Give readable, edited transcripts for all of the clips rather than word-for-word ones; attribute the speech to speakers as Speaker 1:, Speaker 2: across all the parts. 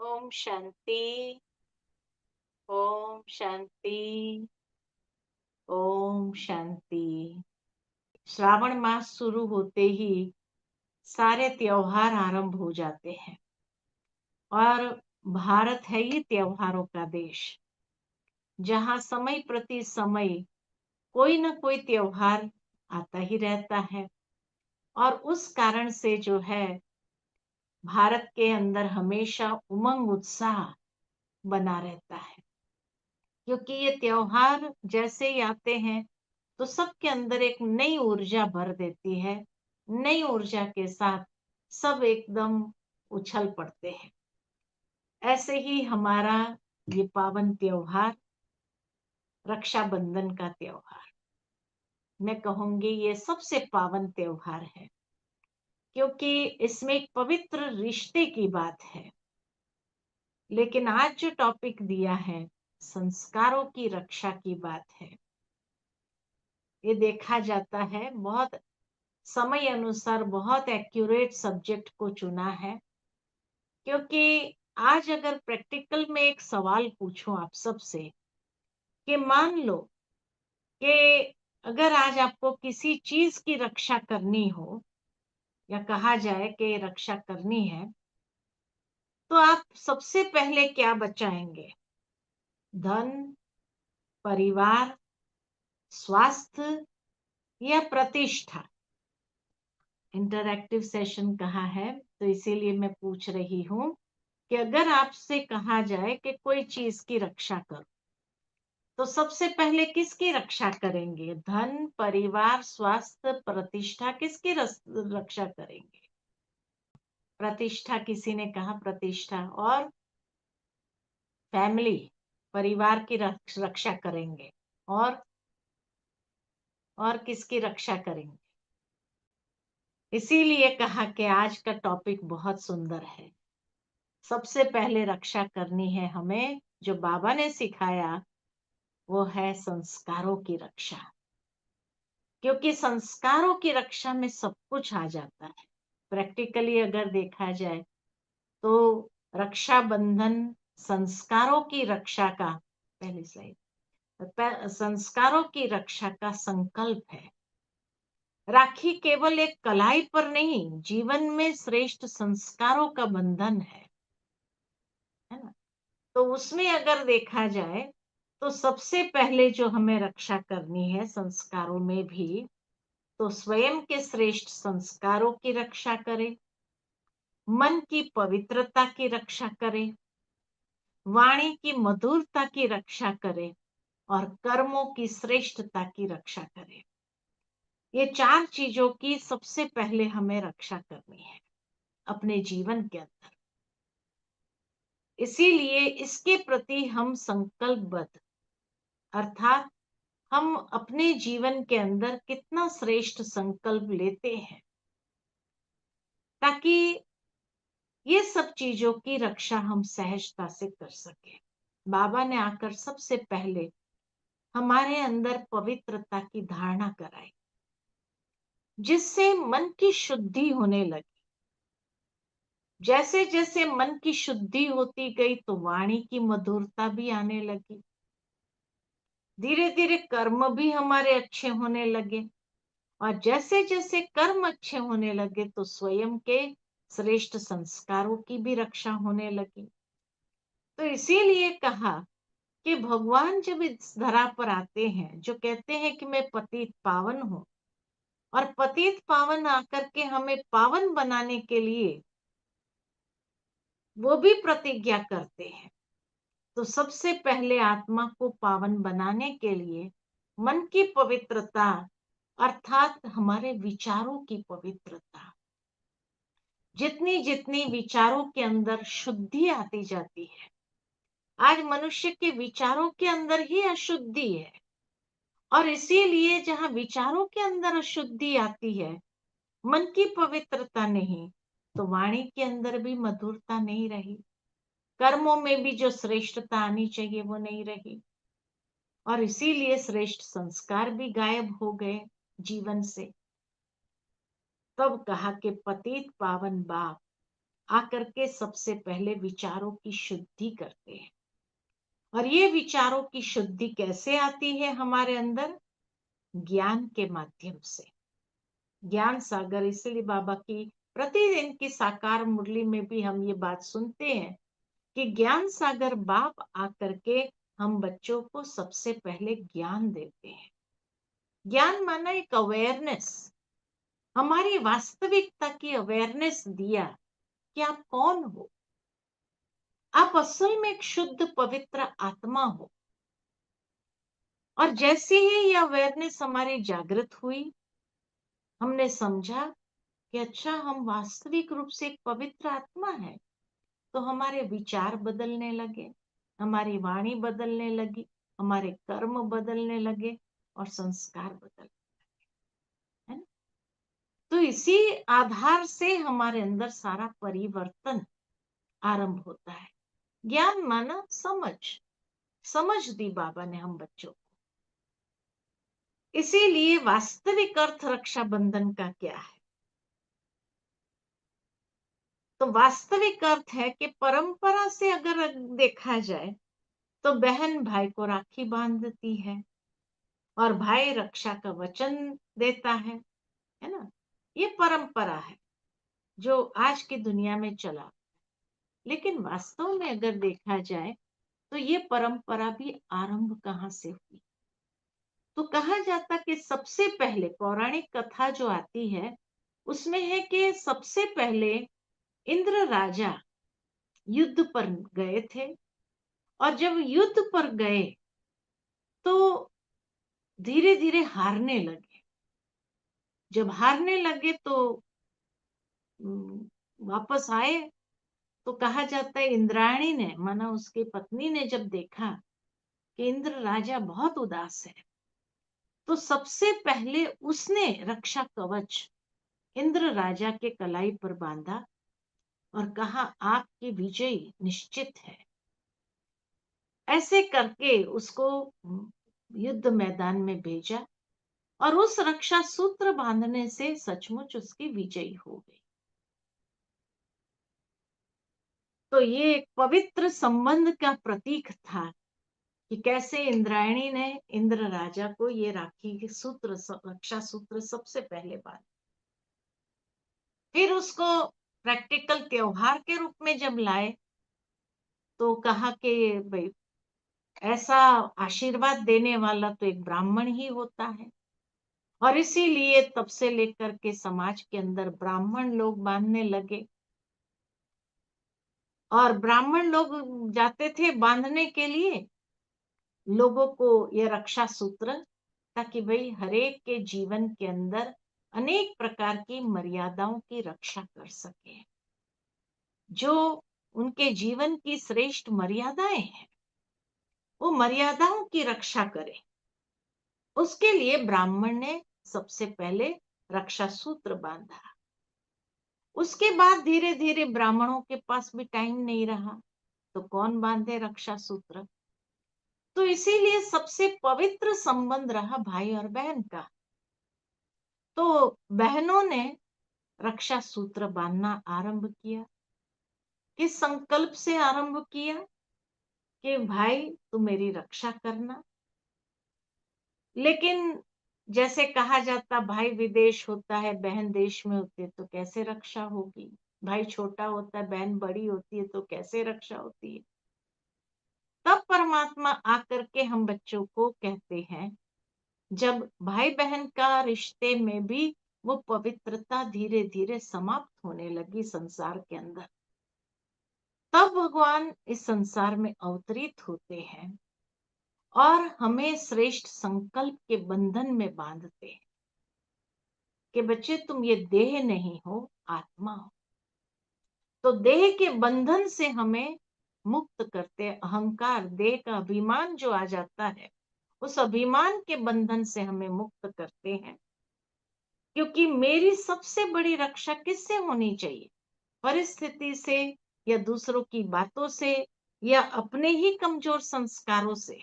Speaker 1: ओम शांति। ओम शांति। ओम शांति। श्रावण मास शुरू होते ही सारे त्योहार आरंभ हो जाते हैं। और भारत है ये त्योहारों का देश, जहां समय प्रति समय कोई ना कोई त्योहार आता ही रहता है। और उस कारण से जो है, भारत के अंदर हमेशा उमंग उत्साह बना रहता है, क्योंकि ये त्योहार जैसे ही आते हैं तो सबके अंदर एक नई ऊर्जा भर देती है। नई ऊर्जा के साथ सब एकदम उछल पड़ते हैं। ऐसे ही हमारा ये पावन त्योहार, रक्षाबंधन का त्योहार, मैं कहूंगी ये सबसे पावन त्योहार है, क्योंकि इसमें एक पवित्र रिश्ते की बात है। लेकिन आज जो टॉपिक दिया है, संस्कारों की रक्षा की बात है। ये देखा जाता है, बहुत समय अनुसार बहुत एक्यूरेट सब्जेक्ट को चुना है, क्योंकि आज अगर प्रैक्टिकल में एक सवाल पूछूं आप सबसे कि मान लो कि अगर आज आपको किसी चीज की रक्षा करनी हो, या कहा जाए कि रक्षा करनी है, तो आप सबसे पहले क्या बचाएंगे? धन, परिवार, स्वास्थ्य या प्रतिष्ठा? इंटरैक्टिव सेशन कहा है, तो इसीलिए मैं पूछ रही हूं कि अगर आपसे कहा जाए कि कोई चीज की रक्षा करो, तो सबसे पहले किसकी रक्षा करेंगे? धन, परिवार, स्वास्थ्य, प्रतिष्ठा, किसकी रक्षा करेंगे? प्रतिष्ठा, किसी ने कहा प्रतिष्ठा। और फैमिली, परिवार की रक्षा करेंगे। और किसकी रक्षा करेंगे? इसीलिए कहा कि आज का टॉपिक बहुत सुंदर है। सबसे पहले रक्षा करनी है हमें, जो बाबा ने सिखाया, वो है संस्कारों की रक्षा। क्योंकि संस्कारों की रक्षा में सब कुछ आ जाता है। प्रैक्टिकली अगर देखा जाए तो रक्षा बंधन संस्कारों की रक्षा का, पहली स्लाइड, संस्कारों की रक्षा का संकल्प है। राखी केवल एक कलाई पर नहीं, जीवन में श्रेष्ठ संस्कारों का बंधन है ना। तो उसमें अगर देखा जाए तो सबसे पहले जो हमें रक्षा करनी है संस्कारों में भी, तो स्वयं के श्रेष्ठ संस्कारों की रक्षा करें, मन की पवित्रता की रक्षा करें, वाणी की मधुरता की रक्षा करें, और कर्मों की श्रेष्ठता की रक्षा करें। ये चार चीजों की सबसे पहले हमें रक्षा करनी है अपने जीवन के अंदर। इसीलिए इसके प्रति हम संकल्पबद्ध, अर्थात हम अपने जीवन के अंदर कितना श्रेष्ठ संकल्प लेते हैं, ताकि ये सब चीजों की रक्षा हम सहजता से कर सके। बाबा ने आकर सबसे पहले हमारे अंदर पवित्रता की धारणा कराई, जिससे मन की शुद्धि होने लगी। जैसे जैसे मन की शुद्धि होती गई तो वाणी की मधुरता भी आने लगी। धीरे धीरे कर्म भी हमारे अच्छे होने लगे, और जैसे जैसे कर्म अच्छे होने लगे तो स्वयं के श्रेष्ठ संस्कारों की भी रक्षा होने लगी। तो इसीलिए कहा कि भगवान जब इस धरा पर आते हैं, जो कहते हैं कि मैं पतित पावन हूं, और पतित पावन आकर के हमें पावन बनाने के लिए वो भी प्रतिज्ञा करते हैं। तो सबसे पहले आत्मा को पावन बनाने के लिए मन की पवित्रता, अर्थात हमारे विचारों की पवित्रता, जितनी जितनी विचारों के अंदर शुद्धि आती जाती है। आज मनुष्य के विचारों के अंदर ही अशुद्धि है, और इसीलिए जहां विचारों के अंदर अशुद्धि आती है, मन की पवित्रता नहीं, तो वाणी के अंदर भी मधुरता नहीं रही, कर्मों में भी जो श्रेष्ठता आनी चाहिए वो नहीं रही, और इसीलिए श्रेष्ठ संस्कार भी गायब हो गए जीवन से। तब कहा कि पतित पावन बाप, आकर के सबसे पहले विचारों की शुद्धि करते हैं। और ये विचारों की शुद्धि कैसे आती है हमारे अंदर? ज्ञान के माध्यम से। ज्ञान सागर, इसलिए बाबा की प्रतिदिन की साकार मुरली में भी हम ये बात सुनते हैं कि ज्ञान सागर बाप आकर के हम बच्चों को सबसे पहले ज्ञान देते हैं। ज्ञान माना एक अवेयरनेस, हमारी वास्तविकता की अवेयरनेस दिया कि आप कौन हो। आप असल में एक शुद्ध पवित्र आत्मा हो। और जैसे ही यह अवेयरनेस हमारी जागृत हुई, हमने समझा कि अच्छा, हम वास्तविक रूप से एक पवित्र आत्मा है। तो हमारे विचार बदलने लगे, हमारी वाणी बदलने लगी, हमारे कर्म बदलने लगे और संस्कार बदल, है ना? तो इसी आधार से हमारे अंदर सारा परिवर्तन आरंभ होता है। ज्ञान माना समझ, समझ दी बाबा ने हम बच्चों को। इसीलिए वास्तविक अर्थ रक्षाबंधन का क्या है? तो वास्तविक अर्थ है कि परंपरा से अगर देखा जाए तो बहन भाई को राखी बांधती है और भाई रक्षा का वचन देता है ना? ये परंपरा है जो आज की दुनिया में चला। लेकिन वास्तव में अगर देखा जाए तो ये परंपरा भी आरंभ कहाँ से हुई? तो कहा जाता कि सबसे पहले पौराणिक कथा जो आती है उसमें है कि सबसे पहले इंद्र राजा युद्ध पर गए थे। और जब युद्ध पर गए तो धीरे धीरे हारने लगे। जब हारने लगे तो वापस आए तो कहा जाता है इंद्राणी ने, माना उसकी पत्नी ने, जब देखा कि इंद्र राजा बहुत उदास है तो सबसे पहले उसने रक्षा कवच इंद्र राजा के कलाई पर बांधा और कहा आपकी विजय निश्चित है। ऐसे करके उसको युद्ध मैदान में भेजा और उस रक्षा सूत्र बांधने से सचमुच उसकी विजय हो गई। तो ये एक पवित्र संबंध का प्रतीक था कि कैसे इंद्रायणी ने इंद्र राजा को ये राखी के सूत्र, रक्षा सूत्र सबसे पहले बांधा। फिर उसको प्रैक्टिकल त्योहार के रूप में जब लाए तो कहा कि भाई ऐसा आशीर्वाद देने वाला तो एक ब्राह्मण ही होता है। और इसीलिए तब से लेकर के समाज के अंदर ब्राह्मण लोग बांधने लगे और ब्राह्मण लोग जाते थे बांधने के लिए लोगों को ये रक्षा सूत्र, ताकि भाई हरेक के जीवन के अंदर अनेक प्रकार की मर्यादाओं की रक्षा कर सके। जो उनके जीवन की श्रेष्ठ मर्यादाएं हैं वो मर्यादाओं की रक्षा करे। उसके लिए ब्राह्मण ने सबसे पहले रक्षा सूत्र बांधा। उसके बाद धीरे धीरे ब्राह्मणों के पास भी टाइम नहीं रहा तो कौन बांधे रक्षा सूत्र। तो इसीलिए सबसे पवित्र संबंध रहा भाई और बहन का। तो बहनों ने रक्षा सूत्र बांधना आरंभ किया। किस संकल्प से आरंभ किया? कि भाई तू मेरी रक्षा करना। लेकिन जैसे कहा जाता भाई विदेश होता है बहन देश में होती है तो कैसे रक्षा होगी? भाई छोटा होता है बहन बड़ी होती है तो कैसे रक्षा होती है? तब परमात्मा आकर के हम बच्चों को कहते हैं, जब भाई बहन का रिश्ते में भी वो पवित्रता धीरे धीरे समाप्त होने लगी संसार के अंदर, तब भगवान इस संसार में अवतरित होते हैं और हमें श्रेष्ठ संकल्प के बंधन में बांधते हैं कि बच्चे तुम ये देह नहीं हो, आत्मा हो। तो देह के बंधन से हमें मुक्त करते, अहंकार देह का अभिमान जो आ जाता है उस अभिमान के बंधन से हमें मुक्त करते हैं। क्योंकि मेरी सबसे बड़ी रक्षा किससे होनी चाहिए? परिस्थिति से या दूसरों की बातों से या अपने ही कमजोर संस्कारों से।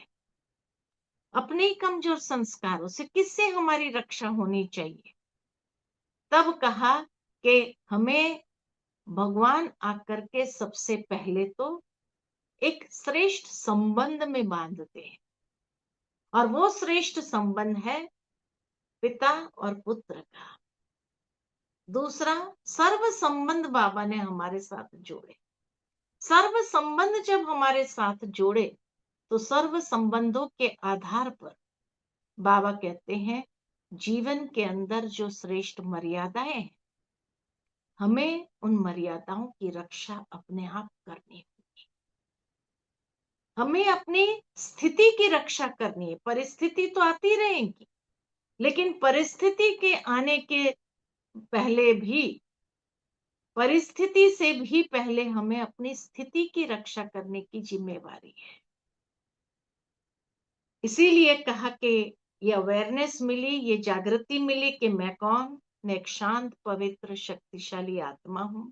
Speaker 1: अपने ही कमजोर संस्कारों से किससे हमारी रक्षा होनी चाहिए? तब कहा कि हमें भगवान आकर के सबसे पहले तो एक श्रेष्ठ संबंध में बांधते हैं, और वो श्रेष्ठ संबंध है पिता और पुत्र का। दूसरा, सर्व संबंध बाबा ने हमारे साथ जोड़े। सर्व संबंध जब हमारे साथ जोड़े तो सर्व संबंधों के आधार पर बाबा कहते हैं जीवन के अंदर जो श्रेष्ठ मर्यादाएं हैं, हमें उन मर्यादाओं की रक्षा अपने आप करनी होगी। हमें अपनी स्थिति की रक्षा करनी है। परिस्थिति तो आती रहेंगी, लेकिन परिस्थिति के आने के पहले भी, परिस्थिति से भी पहले हमें अपनी स्थिति की रक्षा करने की जिम्मेवारी है। इसीलिए कहा कि ये अवेयरनेस मिली, ये जागृति मिली कि मैं कौन, मैं एक शांत पवित्र शक्तिशाली आत्मा हूं।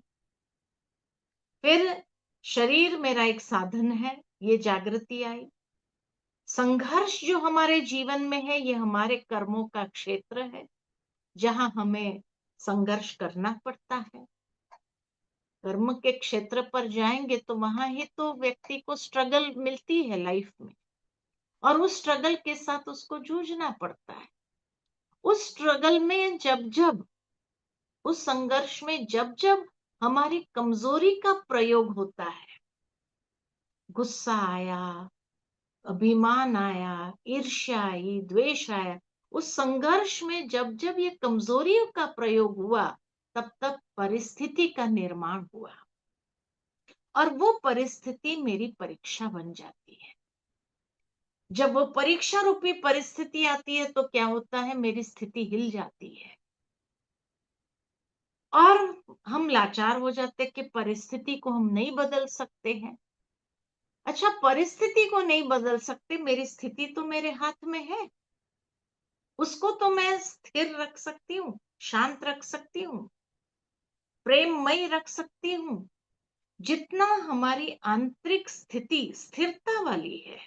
Speaker 1: फिर शरीर मेरा एक साधन है, ये जागृति आई। संघर्ष जो हमारे जीवन में है, ये हमारे कर्मों का क्षेत्र है जहां हमें संघर्ष करना पड़ता है। कर्म के क्षेत्र पर जाएंगे तो वहां ही तो व्यक्ति को स्ट्रगल मिलती है लाइफ में, और उस स्ट्रगल के साथ उसको जूझना पड़ता है। उस स्ट्रगल में जब जब, उस संघर्ष में जब जब हमारी कमजोरी का प्रयोग होता है, गुस्सा आया, अभिमान आया, ईर्ष्या आई, द्वेष आया, उस संघर्ष में जब जब ये कमजोरियों का प्रयोग हुआ, तब तब परिस्थिति का निर्माण हुआ, और वो परिस्थिति मेरी परीक्षा बन जाती है। जब वो परीक्षा रूपी परिस्थिति आती है तो क्या होता है, मेरी स्थिति हिल जाती है और हम लाचार हो जाते हैं कि परिस्थिति को हम नहीं बदल सकते हैं। अच्छा, परिस्थिति को नहीं बदल सकते, मेरी स्थिति तो मेरे हाथ में है, उसको तो मैं स्थिर रख सकती हूँ, शांत रख सकती हूँ, प्रेममय रख सकती हूँ। जितना हमारी आंतरिक स्थिति स्थिरता वाली है,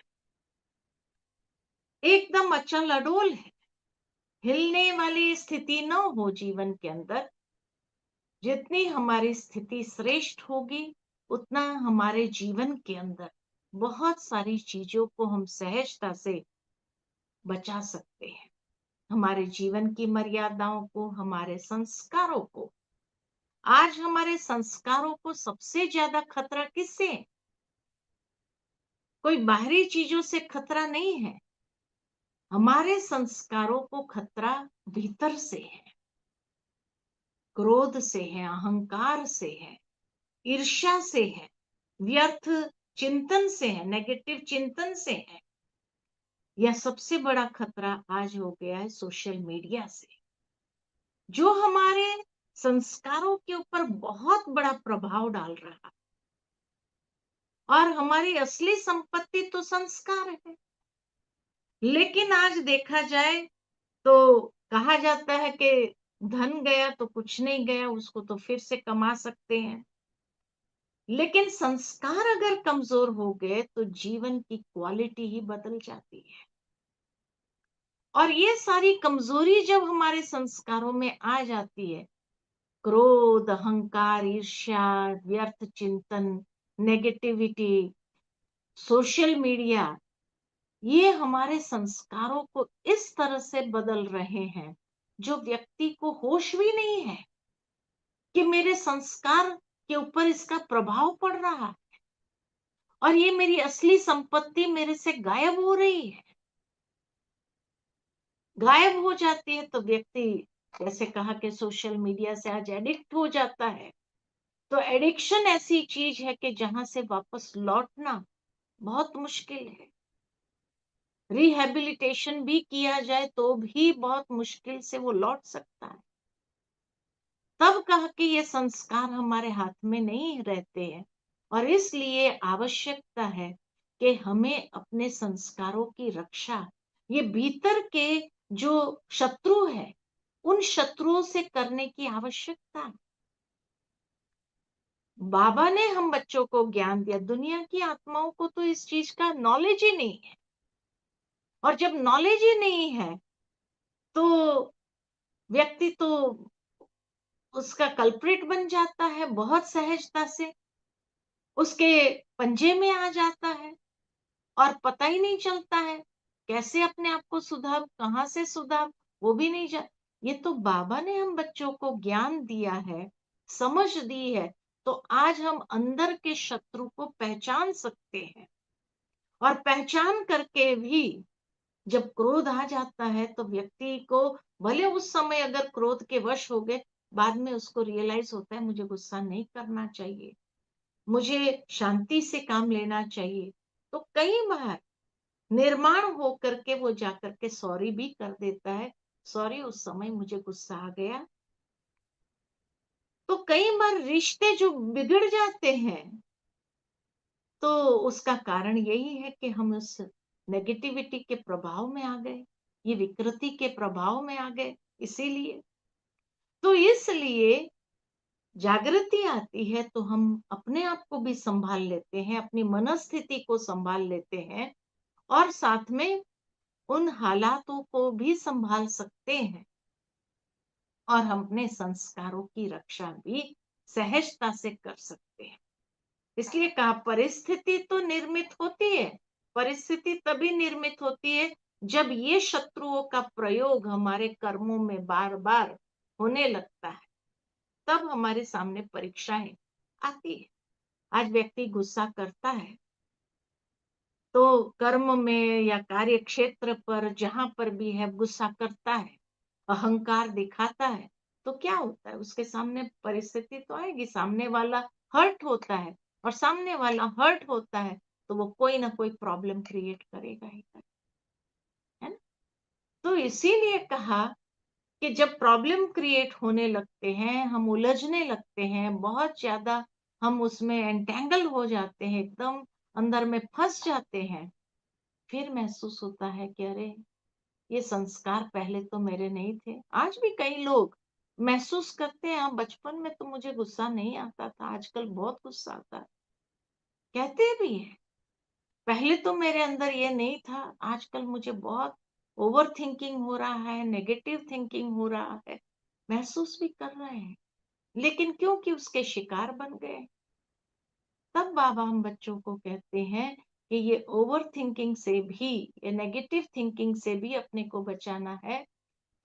Speaker 1: एकदम अचल अडोल है, हिलने वाली स्थिति न हो जीवन के अंदर, जितनी हमारी स्थिति श्रेष्ठ होगी, उतना हमारे जीवन के अंदर बहुत सारी चीजों को हम सहजता से बचा सकते हैं। हमारे जीवन की मर्यादाओं को, हमारे संस्कारों को। आज हमारे संस्कारों को सबसे ज्यादा खतरा किससे है? कोई बाहरी चीजों से खतरा नहीं है, हमारे संस्कारों को खतरा भीतर से है। क्रोध से है, अहंकार से है, ईर्ष्या से है, व्यर्थ चिंतन से है, नेगेटिव चिंतन से है। यह सबसे बड़ा खतरा आज हो गया है सोशल मीडिया से, जो हमारे संस्कारों के ऊपर बहुत बड़ा प्रभाव डाल रहा है। और हमारी असली संपत्ति तो संस्कार है, लेकिन आज देखा जाए तो कहा जाता है कि धन गया तो कुछ नहीं गया, उसको तो फिर से कमा सकते हैं। लेकिन संस्कार अगर कमजोर हो गए तो जीवन की क्वालिटी ही बदल जाती है। और ये सारी कमजोरी जब हमारे संस्कारों में आ जाती है, क्रोध, अहंकार, ईर्ष्या, व्यर्थ चिंतन, नेगेटिविटी, सोशल मीडिया, ये हमारे संस्कारों को इस तरह से बदल रहे हैं जो व्यक्ति को होश भी नहीं है कि मेरे संस्कार के ऊपर इसका प्रभाव पड़ रहा है और ये मेरी असली संपत्ति मेरे से गायब हो रही है। गायब हो जाती है तो व्यक्ति, जैसे कहा कि सोशल मीडिया से आज एडिक्ट हो जाता है। तो एडिक्शन ऐसी चीज है कि जहां से वापस लौटना बहुत मुश्किल है। रिहैबिलिटेशन भी किया जाए तो भी बहुत मुश्किल से वो लौट सकता है। तब कहा कि ये संस्कार हमारे हाथ में नहीं रहते हैं, और इसलिए आवश्यकता है कि हमें अपने संस्कारों की रक्षा, ये भीतर के जो शत्रु है, उन शत्रुओं से करने की आवश्यकता है। बाबा ने हम बच्चों को ज्ञान दिया, दुनिया की आत्माओं को तो इस चीज का नॉलेज ही नहीं है, और जब नॉलेज ही नहीं है तो व्यक्ति तो उसका कल्प्रिट बन जाता है बहुत सहजता से, उसके पंजे में आ जाता है और पता ही नहीं चलता है कैसे अपने आप को सुधार, कहाँ से सुधार, वो भी नहीं जा। ये तो बाबा ने हम बच्चों को ज्ञान दिया है, समझ दी है, तो आज हम अंदर के शत्रु को पहचान सकते हैं। और पहचान करके भी जब क्रोध आ जाता है तो व्यक्ति को, भले उस समय अगर क्रोध के वश हो गए, बाद में उसको रियलाइज होता है मुझे गुस्सा नहीं करना चाहिए, मुझे शांति से काम लेना चाहिए। तो कई बार निर्माण हो करके वो जाकर के सॉरी भी कर देता है, सॉरी उस समय मुझे गुस्सा आ गया। तो कई बार रिश्ते जो बिगड़ जाते हैं, तो उसका कारण यही है कि हम उस नेगेटिविटी के प्रभाव में आ गए, ये विकृति के प्रभाव में आ गए। इसीलिए तो इसलिए जागृति आती है तो हम अपने आप को भी संभाल लेते हैं, अपनी मनस्थिति को संभाल लेते हैं, और साथ में उन हालातों को भी संभाल सकते हैं, और हम अपने संस्कारों की रक्षा भी सहजता से कर सकते हैं। इसलिए कहा परिस्थिति तो निर्मित होती है, परिस्थिति तभी निर्मित होती है जब ये शत्रुओं का प्रयोग हमारे कर्मों में बार बार होने लगता है, तब हमारे सामने परीक्षाएं आती है। आज व्यक्ति गुस्सा करता है तो कर्म में या कार्य क्षेत्र पर जहां पर भी है गुस्सा करता है, अहंकार दिखाता है, तो क्या होता है, उसके सामने परिस्थिति तो आएगी, सामने वाला हर्ट होता है, और सामने वाला हर्ट होता है तो वो कोई ना कोई प्रॉब्लम क्रिएट करेगा ही करेगा, है ना। तो इसीलिए कहा कि जब प्रॉब्लम क्रिएट होने लगते हैं, हम उलझने लगते हैं बहुत ज्यादा, हम उसमें एंटेंगल हो जाते हैं, एकदम अंदर में फंस जाते हैं, फिर महसूस होता है कि अरे ये संस्कार पहले तो मेरे नहीं थे। आज भी कई लोग महसूस करते हैं, हाँ बचपन में तो मुझे गुस्सा नहीं आता था, आजकल बहुत गुस्सा आता है, कहते भी हैं पहले तो मेरे अंदर ये नहीं था, आजकल मुझे बहुत ओवर थिंकिंग हो रहा है, नेगेटिव थिंकिंग हो रहा है, महसूस भी कर रहे हैं, लेकिन क्योंकि उसके शिकार बन गए। तब बाबा हम बच्चों को कहते हैं कि ये ओवर थिंकिंग से भी, ये नेगेटिव थिंकिंग से भी अपने को बचाना है,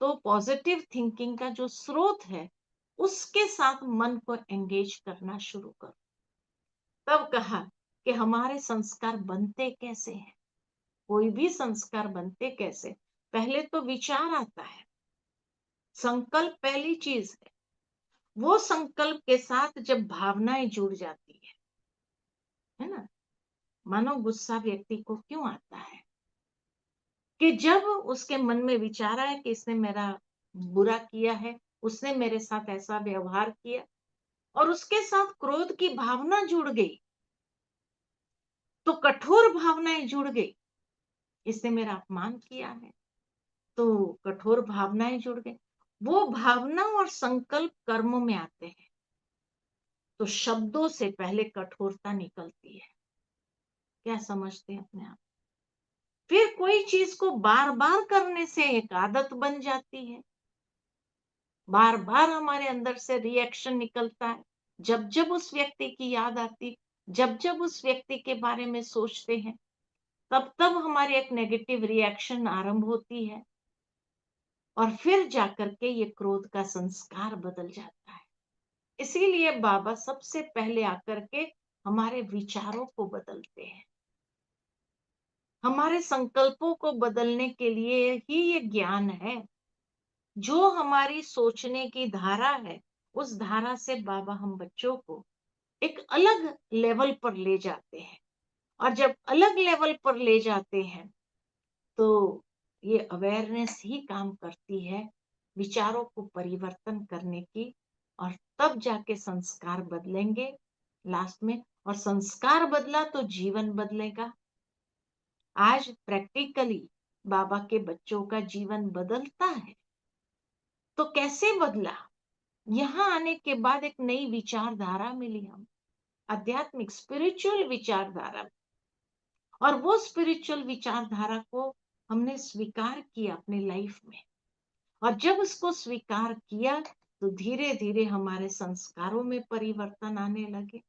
Speaker 1: तो पॉजिटिव थिंकिंग का जो स्रोत है उसके साथ मन को एंगेज करना शुरू करो। तब कहा कि हमारे संस्कार बनते कैसे हैं, कोई भी संस्कार बनते कैसे, पहले तो विचार आता है, संकल्प पहली चीज है, वो संकल्प के साथ जब भावनाएं जुड़ जाती है ना। मानो गुस्सा व्यक्ति को क्यों आता है कि जब उसके मन में विचार आया कि इसने मेरा बुरा किया है, उसने मेरे साथ ऐसा व्यवहार किया, और उसके साथ क्रोध की भावना जुड़ गई, तो कठोर भावनाएं जुड़ गई, इसने मेरा अपमान किया है, तो कठोर भावनाएं जुड़ गई, वो भावना और संकल्प कर्म में आते हैं, तो शब्दों से पहले कठोरता निकलती है। क्या समझते हैं अपने आप। फिर कोई चीज को बार बार करने से एक आदत बन जाती है, बार बार हमारे अंदर से रिएक्शन निकलता है, जब जब उस व्यक्ति की याद आती, जब जब उस व्यक्ति के बारे में सोचते हैं, तब तब हमारी एक नेगेटिव रिएक्शन आरंभ होती है, और फिर जाकर के ये क्रोध का संस्कार बदल जाता है। इसीलिए बाबा सबसे पहले आकर के हमारे विचारों को बदलते हैं, हमारे संकल्पों को बदलने के लिए ही ये ज्ञान है। जो हमारी सोचने की धारा है, उस धारा से बाबा हम बच्चों को एक अलग लेवल पर ले जाते हैं, और जब अलग लेवल पर ले जाते हैं तो ये अवेयरनेस ही काम करती है विचारों को परिवर्तन करने की, और तब जाके संस्कार बदलेंगे लास्ट में, और संस्कार बदला तो जीवन बदलेगा। आज प्रैक्टिकली बाबा के बच्चों का जीवन बदलता है, तो कैसे बदला, यहाँ आने के बाद एक नई विचारधारा मिली, हम आध्यात्मिक स्पिरिचुअल विचारधारा, और वो स्पिरिचुअल विचारधारा को हमने स्वीकार किया अपनी लाइफ में, और जब उसको स्वीकार किया तो धीरे धीरे हमारे संस्कारों में परिवर्तन आने लगे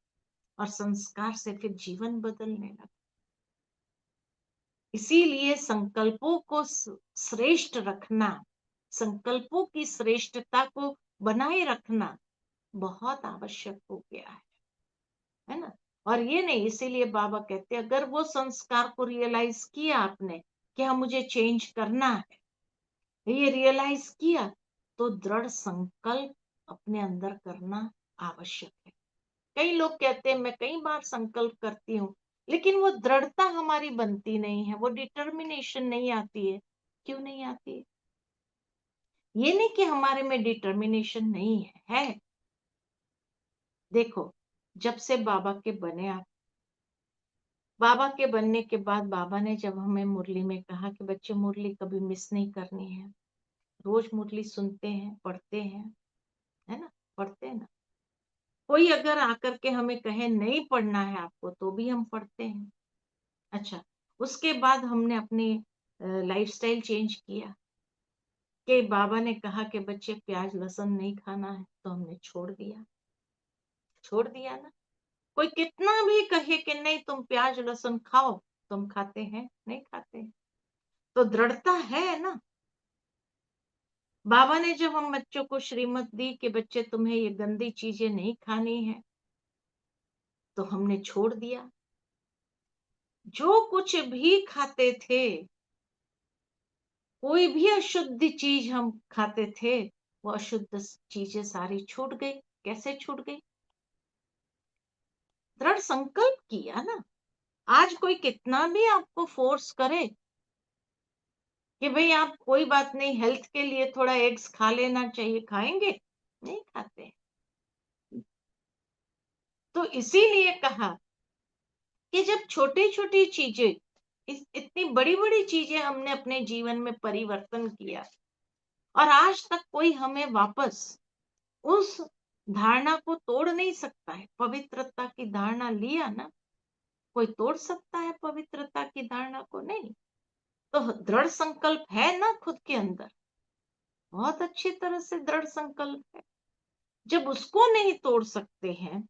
Speaker 1: और संस्कार से फिर जीवन बदलने लगा। इसीलिए संकल्पों को श्रेष्ठ रखना, संकल्पों की श्रेष्ठता को बनाए रखना बहुत आवश्यक हो गया है ना। और ये नहीं, इसीलिए बाबा कहते हैं अगर वो संस्कार को रियलाइज किया आपने कि हाँ मुझे चेंज करना है, ये रियलाइज किया, तो दृढ़ संकल्प अपने अंदर करना आवश्यक है। कई लोग कहते हैं मैं कई बार संकल्प करती हूँ, लेकिन वो दृढ़ता हमारी बनती नहीं है, वो डिटर्मिनेशन नहीं आती है। क्यों नहीं आती है? ये नहीं कि हमारे में डिटर्मिनेशन नहीं है। देखो, जब से बाबा के बने आप, बाबा के बनने के बाद बाबा ने जब हमें मुरली में कहा कि बच्चे मुरली कभी मिस नहीं करनी है, रोज मुरली सुनते हैं, पढ़ते हैं, है ना, पढ़ते हैं ना। कोई अगर आकर के हमें कहे नहीं पढ़ना है आपको, तो भी हम पढ़ते हैं। अच्छा, उसके बाद हमने अपनी लाइफस्टाइल चेंज किया कि बाबा ने कहा कि बच्चे प्याज लहसुन नहीं खाना है, तो हमने छोड़ दिया ना। कोई कितना भी कहे कि नहीं तुम प्याज लहसुन खाओ, तुम खाते हैं? नहीं खाते। तो दृढ़ता है ना। बाबा ने जब हम बच्चों को श्रीमत दी कि बच्चे तुम्हें ये गंदी चीजें नहीं खानी है, तो हमने छोड़ दिया। जो कुछ भी खाते थे, कोई भी अशुद्ध चीज हम खाते थे, वो अशुद्ध चीजें सारी छूट गई। कैसे छूट गई? दृढ़ संकल्प किया ना। आज कोई कितना भी आपको फोर्स करे कि भाई आप कोई बात नहीं, हेल्थ के लिए थोड़ा एग्स खा लेना चाहिए, खाएंगे? नहीं खाते। तो इसीलिए कहा कि जब छोटी छोटी चीजें, इतनी बड़ी बड़ी चीजें हमने अपने जीवन में परिवर्तन किया, और आज तक कोई हमें वापस उस धारणा को तोड़ नहीं सकता है। पवित्रता की धारणा लिया ना, कोई तोड़ सकता है पवित्रता की धारणा को? नहीं। तो दृढ़ संकल्प है ना खुद के अंदर, बहुत अच्छी तरह से दृढ़ संकल्प है। जब उसको नहीं तोड़ सकते हैं,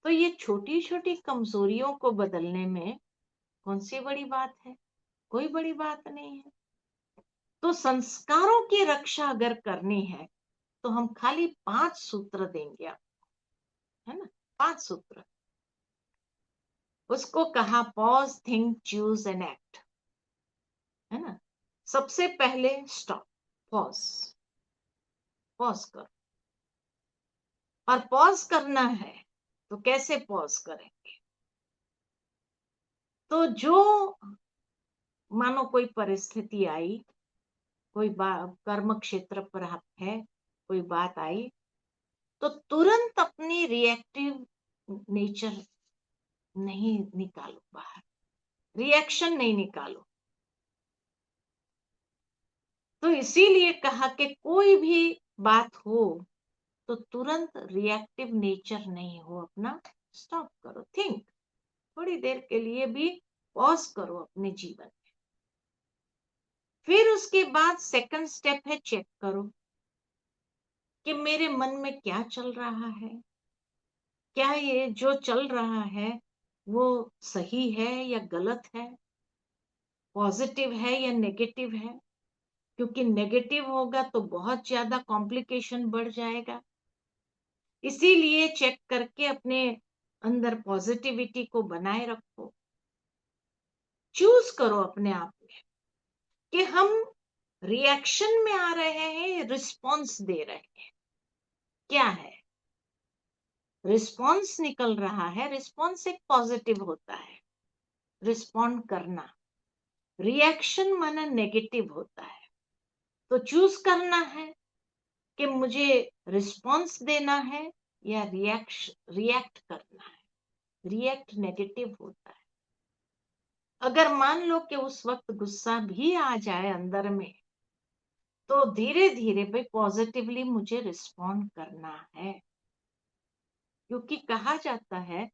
Speaker 1: तो ये छोटी छोटी कमजोरियों को बदलने में कौन सी बड़ी बात है? कोई बड़ी बात नहीं है। तो संस्कारों की रक्षा अगर करनी है, तो हम खाली 5 सूत्र देंगे आपको, है ना। 5 सूत्र। उसको कहा pause, think, choose and act, है ना। सबसे पहले स्टॉप, पॉज, पॉज करो। और पॉज करना है तो कैसे पॉज करेंगे? तो जो, मानो कोई परिस्थिति आई, कोई कर्म क्षेत्र पर आप है, कोई बात आई, तो तुरंत अपनी रिएक्टिव नेचर नहीं निकालो बाहर, रिएक्शन नहीं निकालो। तो इसीलिए कहा कि कोई भी बात हो तो तुरंत रिएक्टिव नेचर नहीं हो अपना, स्टॉप करो, थिंक, थोड़ी देर के लिए भी पॉज करो अपने जीवन में। फिर उसके बाद सेकंड स्टेप है चेक करो कि मेरे मन में क्या चल रहा है, क्या ये जो चल रहा है वो सही है या गलत है, पॉजिटिव है या नेगेटिव है। क्योंकि नेगेटिव होगा तो बहुत ज्यादा कॉम्प्लिकेशन बढ़ जाएगा। इसीलिए चेक करके अपने अंदर पॉजिटिविटी को बनाए रखो। चूज करो अपने आप में कि हम रिएक्शन में आ रहे हैं, रिस्पॉन्स दे रहे हैं, क्या है रिस्पॉन्स निकल रहा है। रिस्पॉन्स एक पॉजिटिव होता है, रिस्पॉन्ड करना। रिएक्शन माना नेगेटिव होता है। तो चूज करना है कि मुझे रिस्पॉन्स देना है या रिएक्ट करना है। रिएक्ट नेगेटिव होता है। अगर मान लो कि उस वक्त गुस्सा भी आ जाए अंदर में, तो धीरे धीरे भाई पॉजिटिवली मुझे रिस्पॉन्ड करना है। क्योंकि कहा जाता है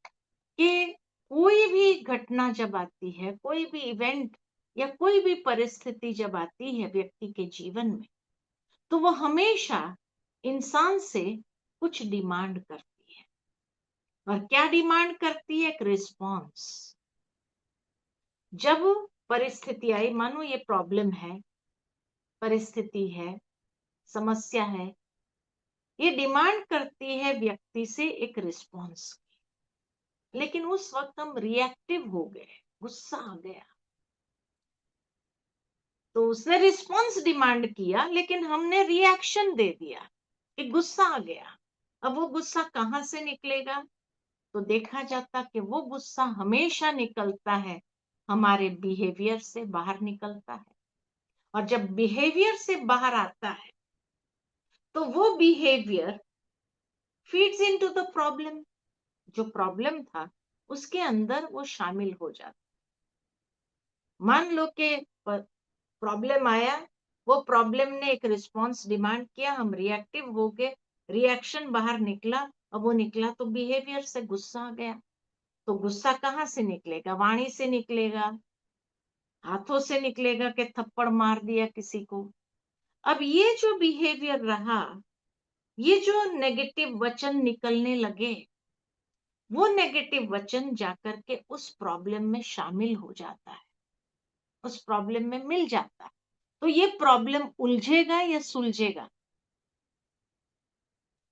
Speaker 1: कि कोई भी घटना जब आती है, कोई भी इवेंट या कोई भी परिस्थिति जब आती है व्यक्ति के जीवन में, तो वो हमेशा इंसान से कुछ डिमांड करती है। और क्या डिमांड करती है? एक रिस्पॉन्स। जब परिस्थिति आई, मानो ये प्रॉब्लम है, परिस्थिति है, समस्या है, ये डिमांड करती है व्यक्ति से एक रिस्पॉन्स की। लेकिन उस वक्त हम रिएक्टिव हो गए, गुस्सा आ गया। तो उसने रिस्पॉन्स डिमांड किया, लेकिन हमने रिएक्शन दे दिया कि गुस्सा आ गया। अब वो गुस्सा कहाँ से निकलेगा? तो देखा जाता कि वो गुस्सा हमेशा निकलता है हमारे बिहेवियर से, बाहर निकलता है। और जब बिहेवियर से बाहर आता है तो वो behaviour feeds into the problem. जो प्रॉब्लम था उसके अंदर वो शामिल हो जाता। मान लो कि प्रॉब्लम आया, वो प्रॉब्लम ने एक रिस्पॉन्स डिमांड किया, हम रिएक्टिव हो गए, रिएक्शन बाहर निकला। अब वो निकला तो बिहेवियर से, गुस्सा आ गया। तो गुस्सा कहाँ से निकलेगा? वाणी से निकलेगा, हाथों से निकलेगा कि थप्पड़ मार दिया किसी को। अब ये जो बिहेवियर रहा, ये जो नेगेटिव वचन निकलने लगे, वो नेगेटिव वचन जाकर के उस प्रॉब्लम में शामिल हो जाता है, उस प्रॉब्लम में मिल जाता है। तो ये प्रॉब्लम उलझेगा या सुलझेगा?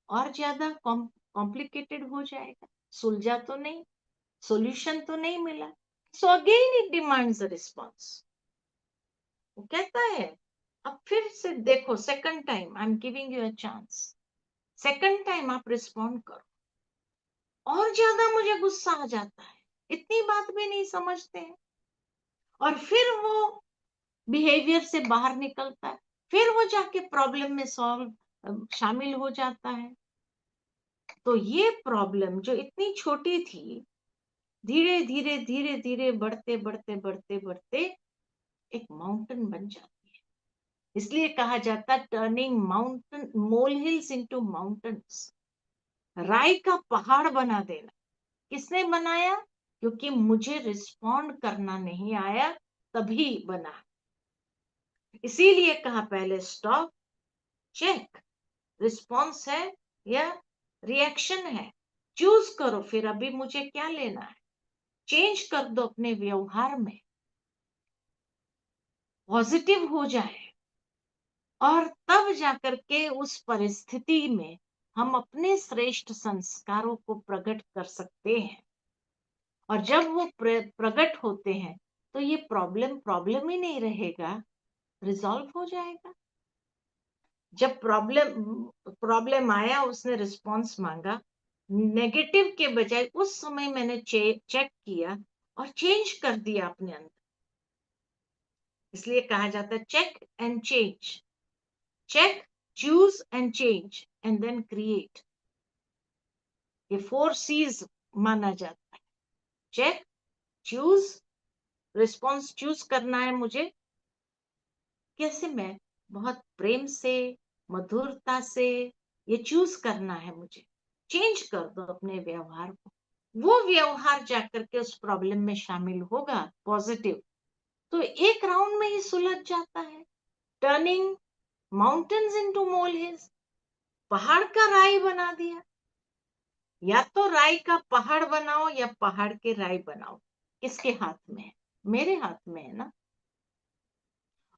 Speaker 1: और ज्यादा कॉम्प्लिकेटेड हो जाएगा। सुलझा तो नहीं, सॉल्यूशन तो नहीं मिला। So again it demands a response. वो कहता है अब फिर से देखो, second time I am giving you a chance, second time आप रिस्पॉन्ड करो। और ज्यादा मुझे गुस्सा आ जाता है, इतनी बात भी नहीं समझते हैं। और फिर वो बिहेवियर से बाहर निकलता है, फिर वो जाके प्रॉब्लम में सॉल्व शामिल हो जाता है। तो ये प्रॉब्लम जो इतनी छोटी थी, धीरे धीरे धीरे धीरे बढ़ते बढ़ते बढ़ते बढ़ते एक माउंटेन बन जाती है। इसलिए कहा जाता टर्निंग माउंटेन मोल हिल्स इनटू माउंटेन्स। राई का पहाड़ बना देना। किसने बनाया? क्योंकि मुझे रिस्पॉन्ड करना नहीं आया, तभी बना। इसीलिए कहा पहले स्टॉप, चेक, रिस्पॉन्स है या रिएक्शन है, चूज करो। फिर अभी मुझे क्या लेना है, चेंज कर दो अपने व्यवहार में, पॉजिटिव हो जाए। और तब जाकर के उस परिस्थिति में हम अपने श्रेष्ठ संस्कारों को प्रकट कर सकते हैं। और जब वो प्रकट होते हैं तो ये प्रॉब्लम प्रॉब्लम ही नहीं रहेगा, रिजॉल्व हो जाएगा। जब प्रॉब्लम प्रॉब्लम आया, उसने रिस्पॉन्स मांगा, नेगेटिव के बजाय उस समय मैंने चेक किया और चेंज कर दिया अपने अंदर। इसलिए कहा जाता है check and change, check, choose and change and then create. ये 4 C's माना जाता है। चेक, चूज, रिस्पॉन्स चूज करना है मुझे, कैसे? मैं बहुत प्रेम से, मधुरता से ये चूज करना है मुझे। चेंज कर दो अपने व्यवहार को। वो व्यवहार जाकर के उस प्रॉब्लम में शामिल होगा, पॉजिटिव, तो एक राउंड में ही सुलझ जाता है। टर्निंग माउंटेन्स इनटू मोल हिल्स, पहाड़ का राई बना दिया। या तो राई का पहाड़ बनाओ या पहाड़ के राई बनाओ, किसके हाथ में है? मेरे हाथ में है ना।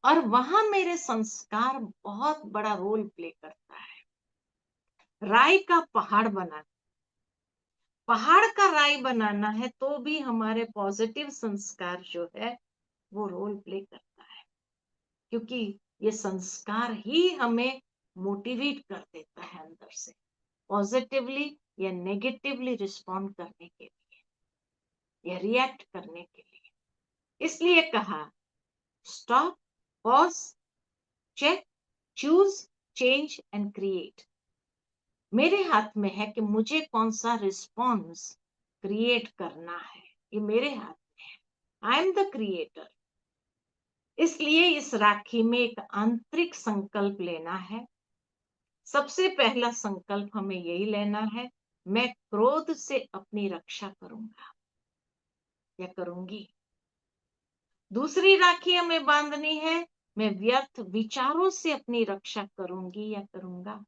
Speaker 1: और वहां मेरे संस्कार बहुत बड़ा रोल प्ले करता है। राई का पहाड़ बनाना, पहाड़ का राई बनाना है तो भी हमारे पॉजिटिव संस्कार जो है वो रोल प्ले करता है। क्योंकि ये संस्कार ही हमें मोटिवेट कर देता है अंदर से, पॉजिटिवली या नेगेटिवली रिस्पॉन्ड करने के लिए या रिएक्ट करने के लिए। इसलिए कहा stop, pause, check, choose, change and create. मेरे हाथ में है कि मुझे कौन सा रिस्पॉन्स क्रिएट करना है, ये मेरे हाथ में है। I am the creator. इसलिए इस राखी में एक आंतरिक संकल्प लेना है। सबसे पहला संकल्प हमें यही लेना है, मैं क्रोध से अपनी रक्षा करूंगा या करूंगी। दूसरी राखी हमें बांधनी है, मैं व्यर्थ विचारों से अपनी रक्षा करूंगी या करूंगा।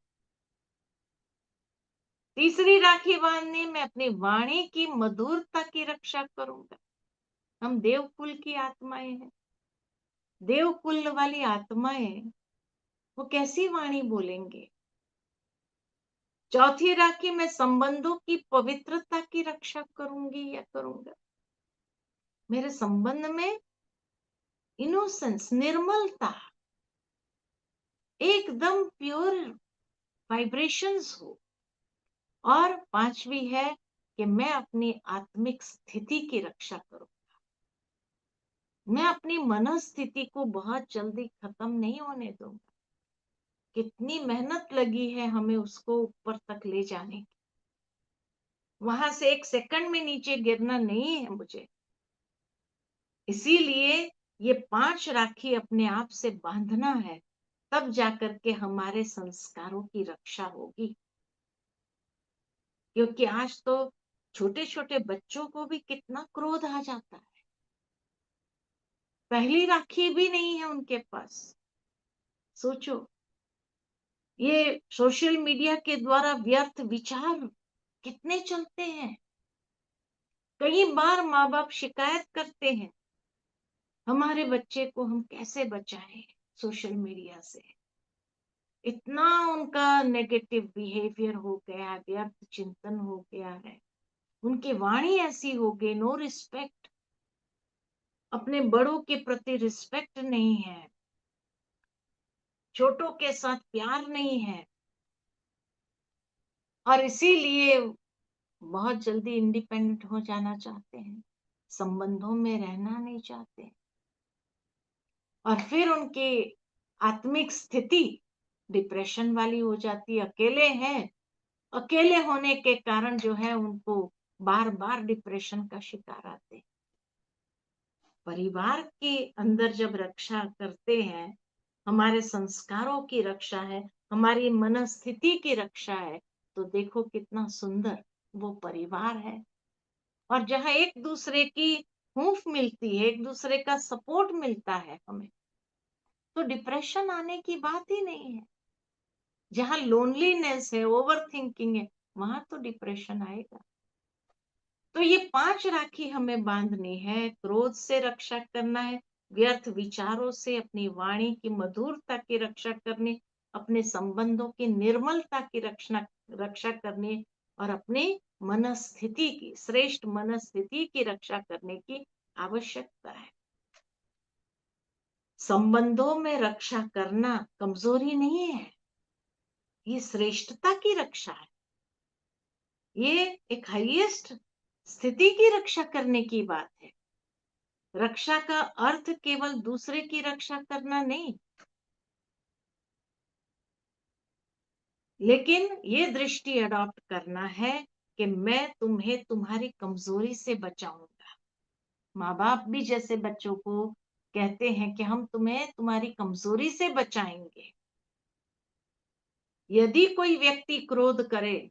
Speaker 1: तीसरी राखी बांधने में अपनी वाणी की मधुरता की रक्षा करूंगा। हम देवकुल की आत्माएं हैं, देवकुल वाली आत्माएं, वो कैसी वाणी बोलेंगे। चौथी राखी में संबंधों की पवित्रता की रक्षा करूंगी या करूंगा। मेरे संबंध में इनोसेंस, निर्मलता, एकदम प्योर वाइब्रेशंस हो। और पांचवी है कि मैं अपनी आत्मिक स्थिति की रक्षा करूं। मैं अपनी मनस्थिति को बहुत जल्दी खत्म नहीं होने दूंगा। कितनी मेहनत लगी है हमें उसको ऊपर तक ले जाने की, वहां से एक सेकंड में नीचे गिरना नहीं है मुझे। इसीलिए ये 5 राखी अपने आप से बांधना है, तब जाकर के हमारे संस्कारों की रक्षा होगी। क्योंकि आज तो छोटे छोटे बच्चों को भी कितना क्रोध आ जाता है, पहली राखी भी नहीं है उनके पास। सोचो, ये सोशल मीडिया के द्वारा व्यर्थ विचार कितने चलते हैं। कई बार माँ बाप शिकायत करते हैं, हमारे बच्चे को हम कैसे बचाएं सोशल मीडिया से। इतना उनका नेगेटिव बिहेवियर हो गया, व्यर्थ चिंतन हो गया है, उनकी वाणी ऐसी हो गई, नो रिस्पेक्ट, अपने बड़ों के प्रति रिस्पेक्ट नहीं है, छोटों के साथ प्यार नहीं है, और इसीलिए बहुत जल्दी इंडिपेंडेंट हो जाना चाहते हैं, संबंधों में रहना नहीं चाहते। और फिर उनकी आत्मिक स्थिति डिप्रेशन वाली हो जाती है। अकेले हैं, अकेले होने के कारण जो है उनको बार बार डिप्रेशन का शिकार आते हैं। परिवार के अंदर जब रक्षा करते हैं, हमारे संस्कारों की रक्षा है, हमारी मनस्थिति की रक्षा है, तो देखो कितना सुंदर वो परिवार है। और जहां एक दूसरे की हूफ मिलती है, एक दूसरे का सपोर्ट मिलता है हमें, तो डिप्रेशन आने की बात ही नहीं है। जहां लोनलीनेस है, ओवर थिंकिंग है, वहां तो डिप्रेशन आएगा। तो ये 5 राखी हमें बांधनी है, क्रोध से रक्षा करना है, व्यर्थ विचारों से अपनी वाणी की मधुरता की रक्षा करनी, अपने संबंधों की निर्मलता की रक्षा करनी, और अपनी मनस्थिति की, श्रेष्ठ मनस्थिति की रक्षा करने की आवश्यकता है। संबंधों में रक्षा करना कमजोरी नहीं है, ये श्रेष्ठता की रक्षा है। ये एक हाईएस्ट स्थिति की रक्षा करने की बात है। रक्षा का अर्थ केवल दूसरे की रक्षा करना नहीं, लेकिन ये दृष्टि अडॉप्ट करना है कि मैं तुम्हें तुम्हारी कमजोरी से बचाऊंगा। माँ बाप भी जैसे बच्चों को कहते हैं कि हम तुम्हें तुम्हारी कमजोरी से बचाएंगे। यदि कोई व्यक्ति क्रोध करे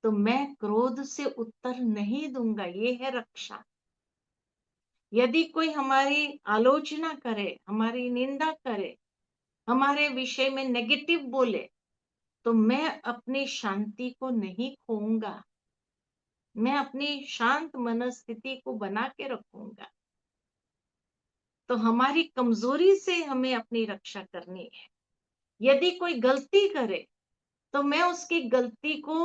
Speaker 1: तो मैं क्रोध से उत्तर नहीं दूंगा, ये है रक्षा। यदि कोई हमारी आलोचना करे, हमारी निंदा करे, हमारे विषय में नेगेटिव बोले, तो मैं अपनी शांति को नहीं खोऊंगा, मैं अपनी शांत मनस्थिति को बना के रखूंगा। तो हमारी कमजोरी से हमें अपनी रक्षा करनी है। यदि कोई गलती करे तो मैं उसकी गलती को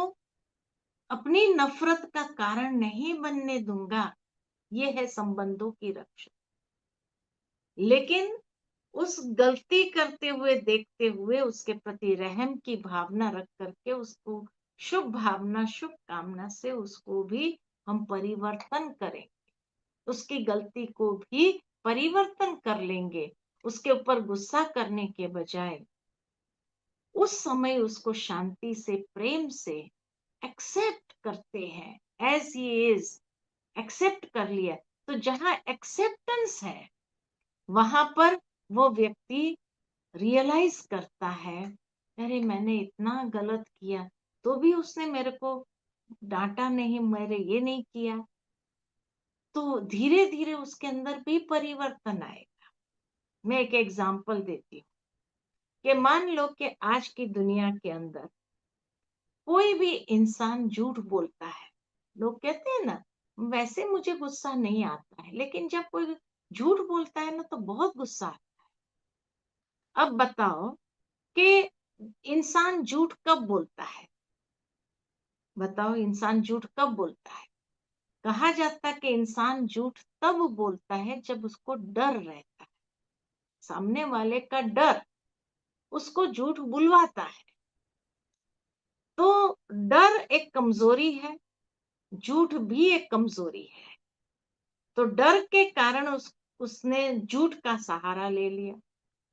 Speaker 1: अपनी नफरत का कारण नहीं बनने दूंगा, ये है संबंधों की रक्षा। लेकिन उस गलती करते हुए देखते हुए उसके प्रति रहम की भावना रख करके उसको शुभ भावना, शुभ कामना से उसको भी हम परिवर्तन करें, उसकी गलती को भी परिवर्तन कर लेंगे। उसके ऊपर गुस्सा करने के बजाय उस समय उसको शांति से, प्रेम से एक्सेप्ट करते हैं, एज ही इज, एक्सेप्ट कर लिया। तो जहां एक्सेप्टेंस है, वहां पर वो व्यक्ति रियलाइज करता है, अरे मैंने इतना गलत किया तो भी उसने मेरे को डांटा नहीं, मेरे ये नहीं किया। तो धीरे धीरे उसके अंदर भी परिवर्तन आएगा। मैं एक एग्जांपल देती हूँ कि मान लो कि आज की दुनिया के अंदर कोई भी इंसान झूठ बोलता है, लोग कहते हैं ना, वैसे मुझे गुस्सा नहीं आता है, लेकिन जब कोई झूठ बोलता है ना तो बहुत गुस्सा आता है। अब बताओ कि इंसान झूठ कब बोलता है? बताओ, इंसान झूठ कब बोलता है? कहा जाता है कि इंसान झूठ तब बोलता है जब उसको डर रहता है, सामने वाले का डर उसको झूठ बुलवाता है। तो डर एक कमजोरी है, झूठ भी एक कमजोरी है। तो डर के कारण उसने झूठ का सहारा ले लिया।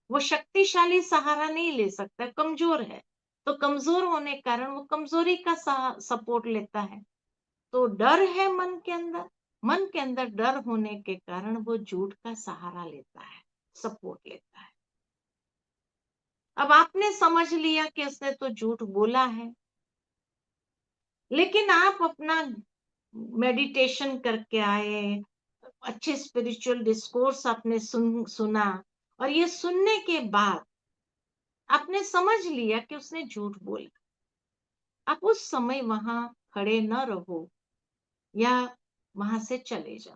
Speaker 1: वो शक्तिशाली सहारा नहीं ले सकता, कमजोर है। तो कमजोर होने के कारण वो कमजोरी का सपोर्ट लेता है। तो डर है मन के अंदर, मन के अंदर डर होने के कारण वो झूठ का सहारा लेता है, सपोर्ट लेता है। अब आपने समझ लिया कि उसने तो झूठ बोला है, लेकिन आप अपना मेडिटेशन करके आए, अच्छे स्पिरिचुअल डिस्कोर्स आपने सुना, और ये सुनने के बाद आपने समझ लिया कि उसने झूठ बोला। आप उस समय वहां खड़े न रहो या वहां से चले जाओ।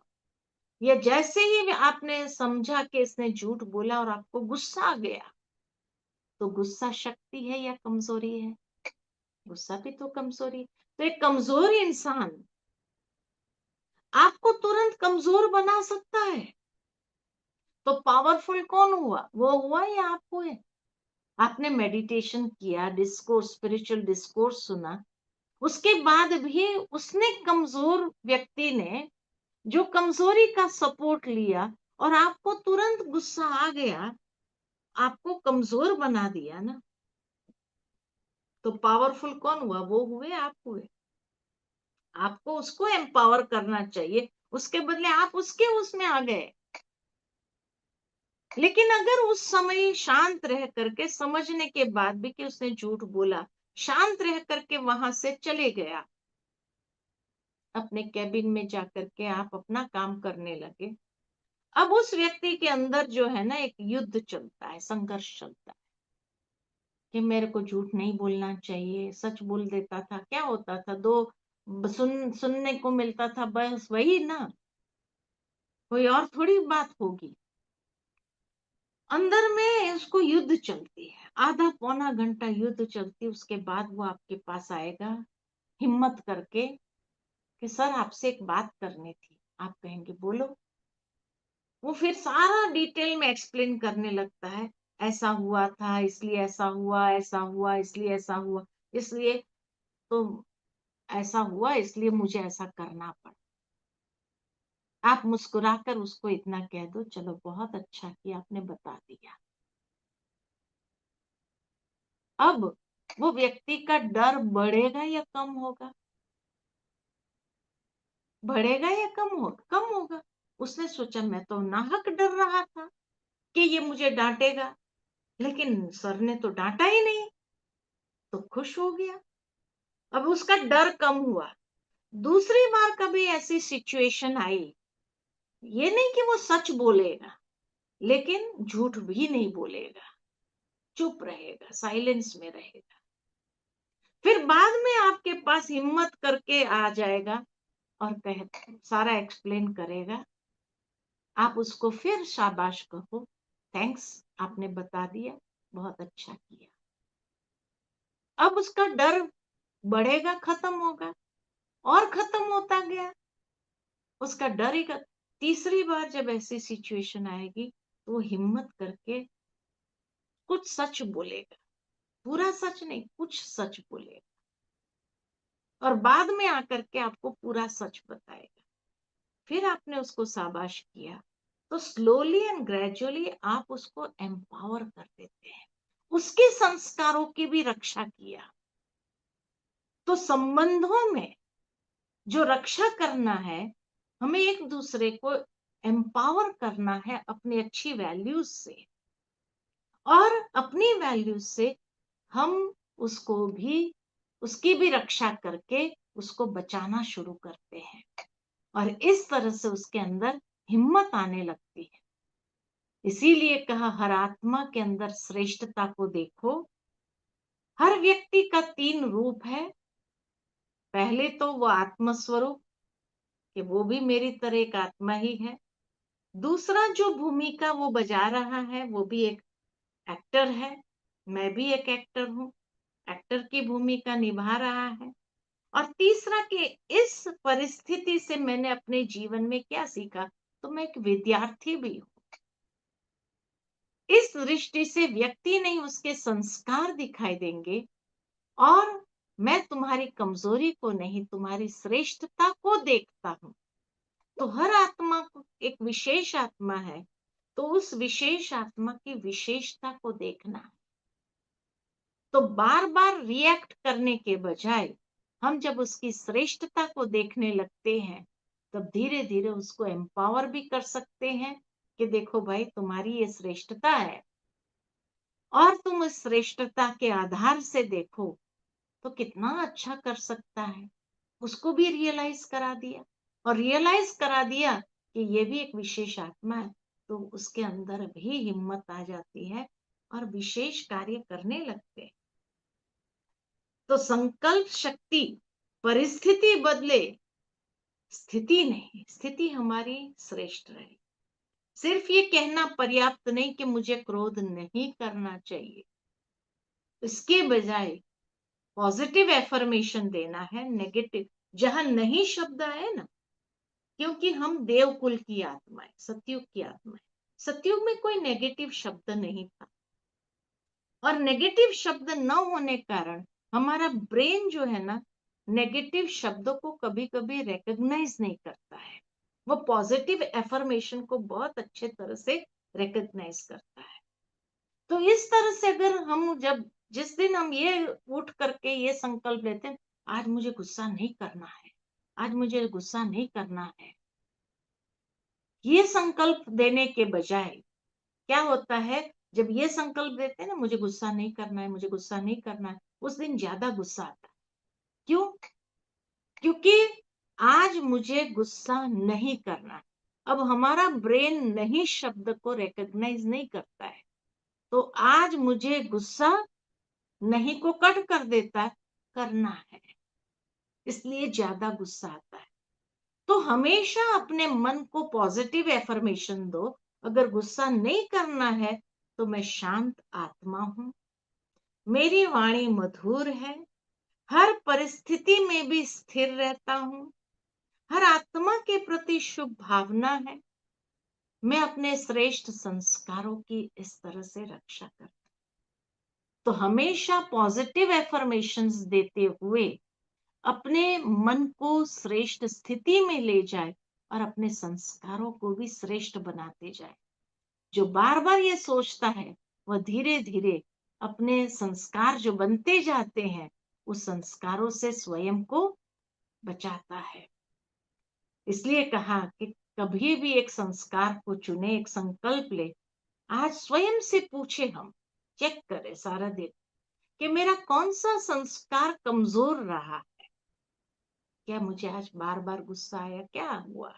Speaker 1: या जैसे ही आपने समझा कि इसने झूठ बोला और आपको गुस्सा आ गया, तो गुस्सा शक्ति है या कमजोरी है? गुस्सा भी तो कमजोरी है। तो एक कमजोर इंसान आपको तुरंत कमजोर बना सकता है। तो पावरफुल कौन हुआ? वो हुआ या आप हुए? आपने मेडिटेशन किया, डिस्कोर्स, स्पिरिचुअल डिस्कोर्स सुना, उसके बाद भी उसने, कमजोर व्यक्ति ने जो कमजोरी का सपोर्ट लिया और आपको तुरंत गुस्सा आ गया, आपको कमजोर बना दिया ना। तो पावरफुल कौन हुआ? वो हुए, आप हुए। आपको उसको एम्पावर करना चाहिए, उसके बदले आप उसके उसमें आ गए। लेकिन अगर उस समय शांत रह करके, समझने के बाद भी कि उसने झूठ बोला, शांत रह करके वहां से चले गया, अपने कैबिन में जाकर के आप अपना काम करने लगे। अब उस व्यक्ति के अंदर जो है ना, एक युद्ध चलता है, संघर्ष चलता है कि मेरे को झूठ नहीं बोलना चाहिए, सच बोल देता था, क्या होता था? दो सुनने को मिलता था, बस वही ना, कोई और थोड़ी बात होगी। अंदर में उसको युद्ध चलती है, आधा पौना घंटा युद्ध चलती, उसके बाद वो आपके पास आएगा हिम्मत करके कि सर आपसे एक बात करनी थी। आप कहेंगे बोलो। वो फिर सारा डिटेल में एक्सप्लेन करने लगता है, ऐसा हुआ था इसलिए ऐसा हुआ, ऐसा हुआ इसलिए ऐसा हुआ, इसलिए तो ऐसा हुआ, इसलिए मुझे ऐसा करना पड़ा। आप मुस्कुराकर उसको इतना कह दो, चलो बहुत अच्छा किया आपने बता दिया। अब वो व्यक्ति का डर बढ़ेगा या कम होगा? बढ़ेगा या कम होगा? कम होगा। उसने सोचा मैं तो नाहक डर रहा था कि ये मुझे डांटेगा, लेकिन सर ने तो डांटा ही नहीं, तो खुश हो गया। अब उसका डर कम हुआ। दूसरी बार कभी ऐसी सिचुएशन आई, ये नहीं कि वो सच बोलेगा, लेकिन झूठ भी नहीं बोलेगा, चुप रहेगा, साइलेंस में रहेगा। फिर बाद में आपके पास हिम्मत करके आ जाएगा और कह, सारा एक्सप्लेन करेगा। आप उसको फिर शाबाश कहो, थैंक्स, आपने बता दिया, बहुत अच्छा किया। अब उसका डर बढ़ेगा, खत्म होगा, और खत्म होता गया उसका डर ही। तीसरी बार जब ऐसी सिचुएशन आएगी, तो वो हिम्मत करके कुछ सच बोलेगा, पूरा सच नहीं, कुछ सच बोलेगा, और बाद में आकर के आपको पूरा सच बताएगा। फिर आपने उसको शाबाश किया, तो स्लोली एंड ग्रेजुअली आप उसको एम्पावर कर देते हैं, उसके संस्कारों की भी रक्षा किया। तो संबंधों में जो रक्षा करना है, हमें एक दूसरे को एम्पावर करना है अपनी अच्छी वैल्यूज से, और अपनी वैल्यूज से हम उसको भी, उसकी भी रक्षा करके उसको बचाना शुरू करते हैं, और इस तरह से उसके अंदर हिम्मत आने लगती है। इसीलिए कहा, हर आत्मा के अंदर श्रेष्ठता को देखो। हर व्यक्ति का तीन रूप है, पहले तो वो आत्मस्वरूप, कि वो भी मेरी तरह एक आत्मा ही है। दूसरा जो भूमिका वो बजा रहा है वो भी एक एक्टर है, मैं भी एक एक्टर हूँ, एक्टर की भूमिका निभा रहा है। और तीसरा कि इस परिस्थिति से मैंने अपने जीवन में क्या सीखा, तो मैं एक विद्यार्थी भी हूँ। इस दृष्टि से व्यक्ति नहीं, उसके संस्कार दिखाई देंगे। और मैं तुम्हारी कमजोरी को नहीं, तुम्हारी श्रेष्ठता को देखता हूँ। तो हर आत्मा को एक विशेष आत्मा है, तो उस विशेष आत्मा की विशेषता को देखना है। तो बार बार रिएक्ट करने के बजाय हम जब उसकी श्रेष्ठता को देखने लगते हैं, तब धीरे धीरे उसको एम्पावर भी कर सकते हैं कि देखो भाई, तुम्हारी ये श्रेष्ठता है, और तुम उस श्रेष्ठता के आधार से देखो तो कितना अच्छा कर सकता है। उसको भी रियलाइज करा दिया, और रियलाइज करा दिया कि ये भी एक विशेष आत्मा है, तो उसके अंदर भी हिम्मत आ जाती है और विशेष कार्य करने लगते हैं। तो संकल्प शक्ति, परिस्थिति बदले, स्थिति नहीं, स्थिति हमारी श्रेष्ठ रहे। सिर्फ ये कहना पर्याप्त नहीं कि मुझे क्रोध नहीं करना चाहिए, इसके बजाय पॉजिटिव एफर्मेशन देना है। नेगेटिव जहां नहीं शब्द है ना, क्योंकि हम देवकुल की आत्मा है, सतयुग की आत्मा है। सतयुग में कोई नेगेटिव शब्द नहीं था, और नेगेटिव शब्द न होने कारण हमारा ब्रेन जो है ना, नेगेटिव शब्दों को कभी कभी रिकॉग्नाइज नहीं करता है। वो पॉजिटिव एफर्मेशन को बहुत अच्छे तरह से रिकॉग्नाइज करता है। तो इस तरह से अगर हम जब जिस दिन हम ये उठ करके ये संकल्प लेते हैं, आज मुझे गुस्सा नहीं करना है, आज मुझे गुस्सा नहीं करना है, ये संकल्प देने के बजाय क्या होता है, जब ये संकल्प देते हैं ना, मुझे गुस्सा नहीं करना है, मुझे गुस्सा नहीं करना है, उस दिन ज्यादा गुस्सा आता है। क्यों? क्योंकि आज मुझे गुस्सा नहीं करना है। अब हमारा ब्रेन नहीं शब्द को रिकॉग्नाइज नहीं करता है, तो आज मुझे गुस्सा नहीं को कट कर देता है, करना है, इसलिए ज्यादा गुस्सा आता है। तो हमेशा अपने मन को पॉजिटिव एफर्मेशन दो, अगर गुस्सा नहीं करना है तो मैं शांत आत्मा हूं, मेरी वाणी मधुर है, हर परिस्थिति में भी स्थिर रहता हूं, हर आत्मा के प्रति शुभ भावना है, मैं अपने श्रेष्ठ संस्कारों की इस तरह से रक्षा करता हूं। तो हमेशा पॉजिटिव एफर्मेशंस देते हुए अपने मन को श्रेष्ठ स्थिति में ले जाए, और अपने संस्कारों को भी श्रेष्ठ बनाते जाए। जो बार बार ये सोचता है, वह धीरे धीरे अपने संस्कार जो बनते जाते हैं, उस संस्कारों से स्वयं को बचाता है। इसलिए कहा कि कभी भी एक संस्कार को चुने, एक संकल्प ले, आज स्वयं से पूछे, हम चेक करें सारा दिन कि मेरा कौन सा संस्कार कमजोर रहा, क्या मुझे आज बार बार गुस्सा आया, क्या हुआ,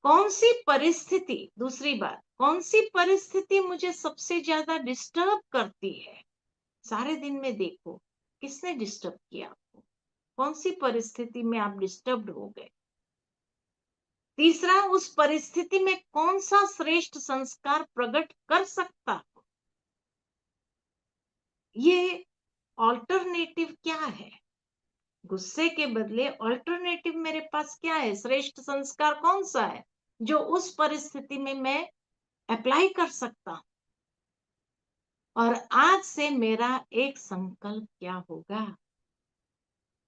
Speaker 1: कौन सी परिस्थिति, दूसरी बात, कौन सी परिस्थिति मुझे सबसे ज्यादा डिस्टर्ब करती है। सारे दिन में देखो किसने डिस्टर्ब किया आपको, कौन सी परिस्थिति में आप डिस्टर्ब्ड हो गए। तीसरा, उस परिस्थिति में कौन सा श्रेष्ठ संस्कार प्रकट कर सकता हो, ये ऑल्टरनेटिव क्या है। गुस्से के बदले ऑल्टरनेटिव मेरे पास क्या है, श्रेष्ठ संस्कार कौन सा है जो उस परिस्थिति में मैं अप्लाई कर सकता हूं। और आज से मेरा एक संकल्प क्या होगा,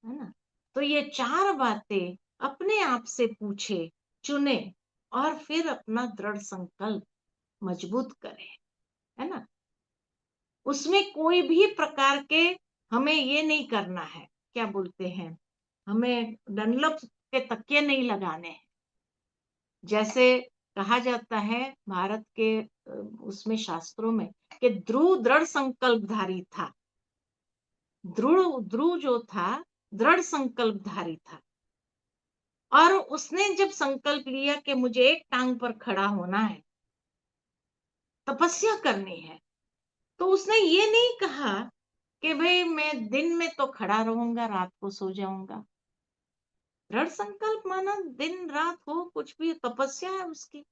Speaker 1: है ना। तो ये चार बातें अपने आप से पूछे, चुने, और फिर अपना दृढ़ संकल्प मजबूत करें, है ना। उसमें कोई भी प्रकार के हमें ये नहीं करना है, क्या बोलते हैं, हमें डनलप के तकिए नहीं लगाने हैं। जैसे कहा जाता है भारत के उसमें शास्त्रों में कि ध्रुव दृढ़ संकल्पधारी था। ध्रुव ध्रुव जो था, दृढ़ संकल्पधारी था, और उसने जब संकल्प लिया कि मुझे एक टांग पर खड़ा होना है, तपस्या करनी है, तो उसने ये नहीं कहा कि भाई मैं दिन में तो खड़ा रहूंगा, रात को सो जाऊंगा। दृढ़ संकल्प माना दिन रात हो कुछ भी, तपस्या है उसकी।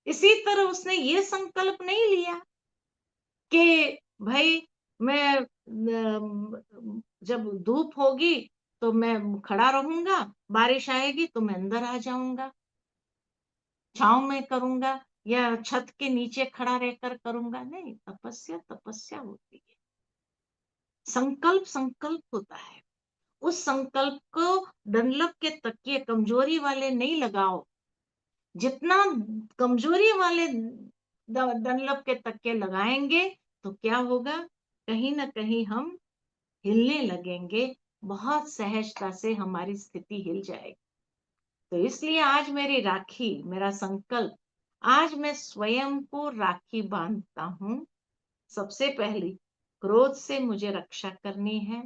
Speaker 1: इसी तरह उसने ये संकल्प नहीं लिया कि भाई मैं जब धूप होगी तो मैं खड़ा रहूंगा, बारिश आएगी तो मैं अंदर आ जाऊंगा, छाँव में करूंगा या छत के नीचे खड़ा रहकर करूंगा। नहीं, तपस्या तपस्या होती है। संकल्प संकल्प होता है। उस संकल्प को डंलप के तकिए कमजोरी वाले नहीं लगाओ। जितना कमजोरी वाले डंलप के तकिए लगाएंगे तो क्या होगा, कहीं ना कहीं हम हिलने लगेंगे, बहुत सहजता से हमारी स्थिति हिल जाएगी। तो इसलिए आज मेरी राखी, मेरा संकल्प, आज मैं स्वयं को राखी बांधता हूँ। सबसे पहली, क्रोध से मुझे रक्षा करनी है,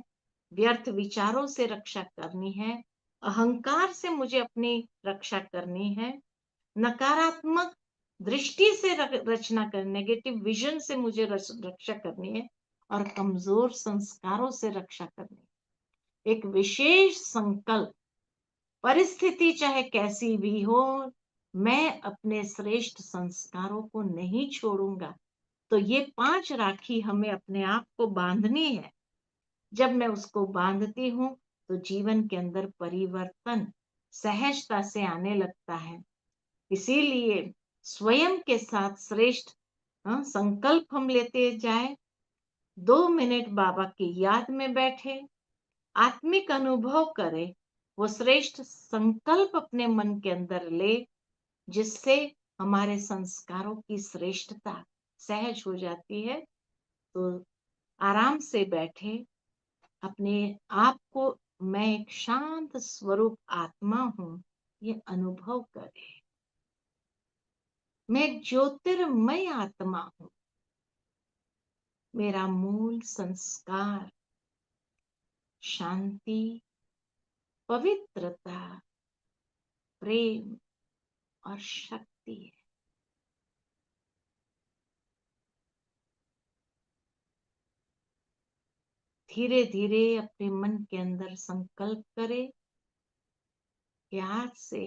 Speaker 1: व्यर्थ विचारों से रक्षा करनी है, अहंकार से मुझे अपनी रक्षा करनी है, नकारात्मक दृष्टि से रचना कर, नेगेटिव विजन से मुझे रक्षा करनी है, और कमजोर संस्कारों से रक्षा करनी है। एक विशेष संकल्प, परिस्थिति चाहे कैसी भी हो, मैं अपने श्रेष्ठ संस्कारों को नहीं छोड़ूंगा। तो ये 5 राखी हमें अपने आप को बांधनी है। जब मैं उसको बांधती हूँ तो जीवन के अंदर परिवर्तन सहजता से आने लगता है। इसीलिए स्वयं के साथ श्रेष्ठ संकल्प हम लेते जाए। 2 मिनट बाबा की याद में बैठे, आत्मिक अनुभव करे, वो श्रेष्ठ संकल्प अपने मन के अंदर ले, जिससे हमारे संस्कारों की श्रेष्ठता सहज हो जाती है। तो आराम से बैठे, अपने आप को मैं एक शांत स्वरूप आत्मा हूं ये अनुभव करे। मैं एक ज्योतिर्मय आत्मा हूं। मेरा मूल संस्कार शांति, पवित्रता, प्रेम और शक्ति है। धीरे धीरे अपने मन के अंदर संकल्प करे कि आज से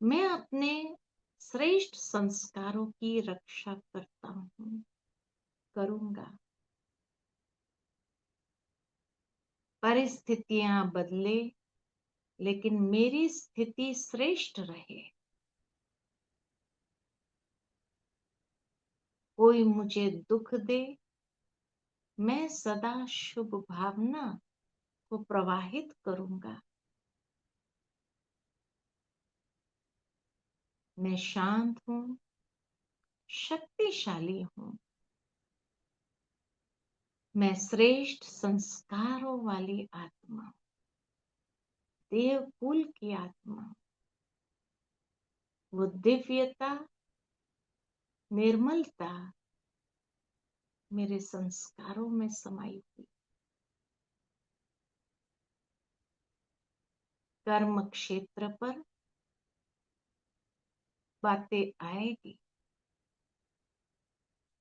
Speaker 1: मैं अपने श्रेष्ठ संस्कारों की रक्षा करता हूं, करूंगा। परिस्थितियां बदले लेकिन मेरी स्थिति श्रेष्ठ रहे। कोई मुझे दुख दे, मैं सदा शुभ भावना को प्रवाहित करूंगा। मैं शांत हूँ, शक्तिशाली हूँ। मैं श्रेष्ठ संस्कारों वाली आत्मा, देवकुल की आत्मा। वो दिव्यता, निर्मलता मेरे संस्कारों में समाई हुई। कर्म क्षेत्र पर बातें आएगी,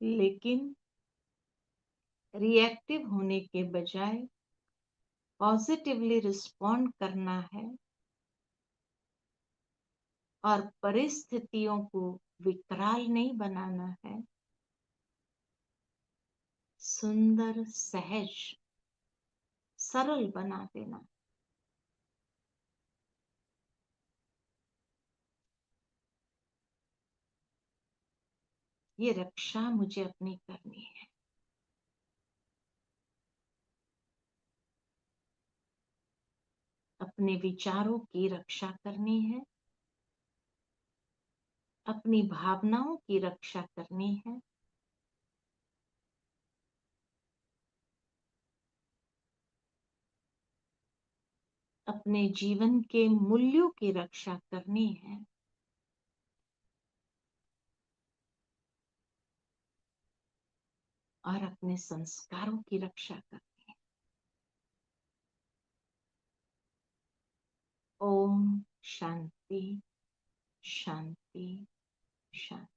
Speaker 1: लेकिन रिएक्टिव होने के बजाय पॉजिटिवली रिस्पॉन्ड करना है और परिस्थितियों को विकराल नहीं बनाना है। सुंदर, सहज, सरल बना देना। ये रक्षा मुझे अपनी करनी है। अपने विचारों की रक्षा करनी है, अपनी भावनाओं की रक्षा करनी है, अपने जीवन के मूल्यों की रक्षा करनी है, और अपने संस्कारों की रक्षा करनी है। ओम शांति, शांति, शांति।